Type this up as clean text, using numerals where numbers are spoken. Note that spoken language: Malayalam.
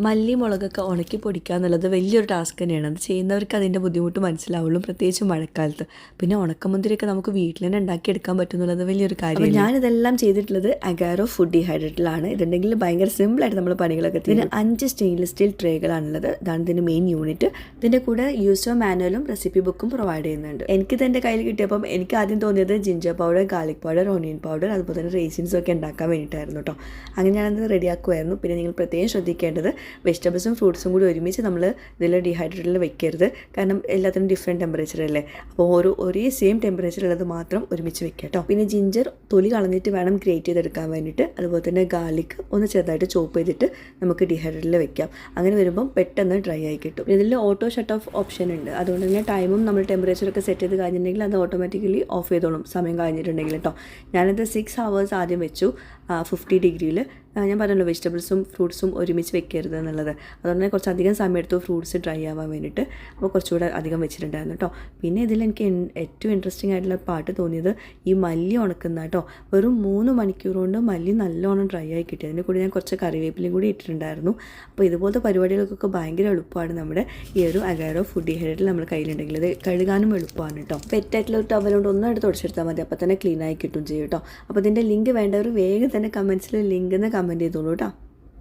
മല്ലി മുളകൊക്കെ ഉണക്കി പൊടിക്കുക എന്നുള്ളത് വലിയൊരു ടാസ്ക് തന്നെയാണ്. അത് ചെയ്യുന്നവർക്ക് അതിൻ്റെ ബുദ്ധിമുട്ട് മനസ്സിലാവുള്ളൂ, പ്രത്യേകിച്ച് മഴക്കാലത്ത്. പിന്നെ ഉണക്കമുന്തിരിയൊക്കെ നമുക്ക് വീട്ടിൽ തന്നെ ഉണ്ടാക്കിയെടുക്കാൻ പറ്റുന്നുള്ളത് വലിയൊരു കാര്യമാണ്. ഞാനിതെല്ലാം ചെയ്തിട്ടുള്ളത് അഗാരോ ഫുഡ് ഡീഹൈഡ്രേറ്റിലാണ്. ഇതുണ്ടെങ്കിൽ ഭയങ്കര സിമ്പിളായിട്ട് നമ്മൾ പണികളൊക്കെ ഇതിന് 5 സ്റ്റെയിൻലെസ് സ്റ്റീൽ ട്രേകളാണുള്ളത്. ഇതാണ് ഇതിൻ്റെ മെയിൻ യൂണിറ്റ്. ഇതിൻ്റെ കൂടെ യൂസർ മാനുവലും റെസിപ്പി ബുക്കും പ്രൊവൈഡ് ചെയ്യുന്നുണ്ട്. എനിക്കിത് എൻ്റെ കയ്യിൽ കിട്ടിയപ്പം എനിക്ക് ആദ്യം തോന്നിയത് ginger powder, garlic powder, onion powder, അതുപോലെ തന്നെ റേസിൻസും ഒക്കെ ഉണ്ടാക്കാൻ വേണ്ടിയിട്ടായിരുന്നു കേട്ടോ. അങ്ങനെ ഞാനത് റെഡിയാക്കുമായിരുന്നു. പിന്നെ നിങ്ങൾ പ്രത്യേകം ശ്രദ്ധിക്കേണ്ടത് വെജിറ്റബിൾസും ഫ്രൂട്ട്സും കൂടി ഒരുമിച്ച് നമ്മൾ ഇതിൽ ഡീഹൈഡ്രേറ്ററിൽ വെക്കരുത്. കാരണം എല്ലാത്തിനും ഡിഫറെൻറ്റ് ടെമ്പറേച്ചർ അല്ലേ. അപ്പോൾ ഒരേ സെയിം ടെമ്പറേച്ചർ ഉള്ളത് മാത്രം ഒരുമിച്ച് വെക്കുക കേട്ടോ. പിന്നെ ജിഞ്ചർ തൊലി കളഞ്ഞിട്ട് വേണം ഗ്രേറ്റ് ചെയ്തെടുക്കാൻ വേണ്ടിയിട്ട്. അതുപോലെ തന്നെ ഗാർലിക് ഒന്ന് ചെറുതായിട്ട് ചോപ്പ് ചെയ്തിട്ട് നമുക്ക് ഡീഹൈഡ്രേറ്ററിൽ വെക്കാം. അങ്ങനെ വരുമ്പം പെട്ടെന്ന് ഡ്രൈ ആയി കിട്ടും. ഇതിൽ ഓട്ടോ ഷട്ട് ഓഫ് ഓപ്ഷൻ ഉണ്ട്. അതുകൊണ്ട് തന്നെ ടൈമും നമ്മൾ ടെമ്പറേച്ചറൊക്കെ സെറ്റ് ചെയ്ത് കഴിഞ്ഞിട്ടുണ്ടെങ്കിൽ അത് ഓട്ടോമാറ്റിക്കലി ഓഫ് ചെയ്തോളും സമയം കഴിഞ്ഞിട്ടുണ്ടെങ്കിൽ കേട്ടോ. ഞാനത് 6 hours ആദ്യം വെച്ചു 50 ഡിഗ്രിയിൽ. ഞാൻ പറഞ്ഞല്ലോ വെജിറ്റബിൾസും ഫ്രൂട്ട്സും ഒരുമിച്ച് വെക്കരുത് എന്നുള്ളത്. അതുകൊണ്ട് തന്നെ കുറച്ചധികം സമയം എടുത്തു ഫ്രൂട്ട്സ് ഡ്രൈ ആവാൻ വേണ്ടിയിട്ട്. അപ്പോൾ കുറച്ചുകൂടെ അധികം വെച്ചിട്ടുണ്ടായിരുന്നു കേട്ടോ. പിന്നെ ഇതിൽ എനിക്ക് ഏറ്റവും ഇൻട്രസ്റ്റിംഗ് ആയിട്ടുള്ള പാട്ട് തോന്നിയത് ഈ മല്ലി ഉണക്കുന്ന കേട്ടോ. വെറും 3 മണിക്കൂർ കൊണ്ട് മല്ലി നല്ലോണം ഡ്രൈ ആയി കിട്ടി. അതിൻ്റെ കൂടെ ഞാൻ കുറച്ച് കറിവേപ്പിലയും കൂടി ഇട്ടിട്ടുണ്ടായിരുന്നു. അപ്പോൾ ഇതുപോലത്തെ പരിപാടികൾക്കൊക്കെ ഭയങ്കര എളുപ്പമാണ് നമ്മുടെ ഈ ഒരു അഗാരോ ഫുഡ് ഡീഹൈഡ്രേറ്റ് നമ്മൾ കയ്യിലുണ്ടെങ്കിൽ. ഇത് കഴുകാനും എളുപ്പമാണ് കേട്ടോ. പെറ്റായിട്ടുള്ള ഒരു ടവൽ കൊണ്ട് ഒന്നും എടുത്ത് തുടച്ചെടുത്താൽ മതി. അപ്പോൾ തന്നെ ക്ലീൻ ആയി കിട്ടും ചെയ്യും കേട്ടോ. അപ്പോൾ ഇതിൻ്റെ ലിങ്ക് വേണ്ടവർ വേഗം തന്നെ കമൻസിൽ ലിങ്ക് എന്ന് കമൻറ്റ് ചെയ്തോളൂ കേട്ടോ.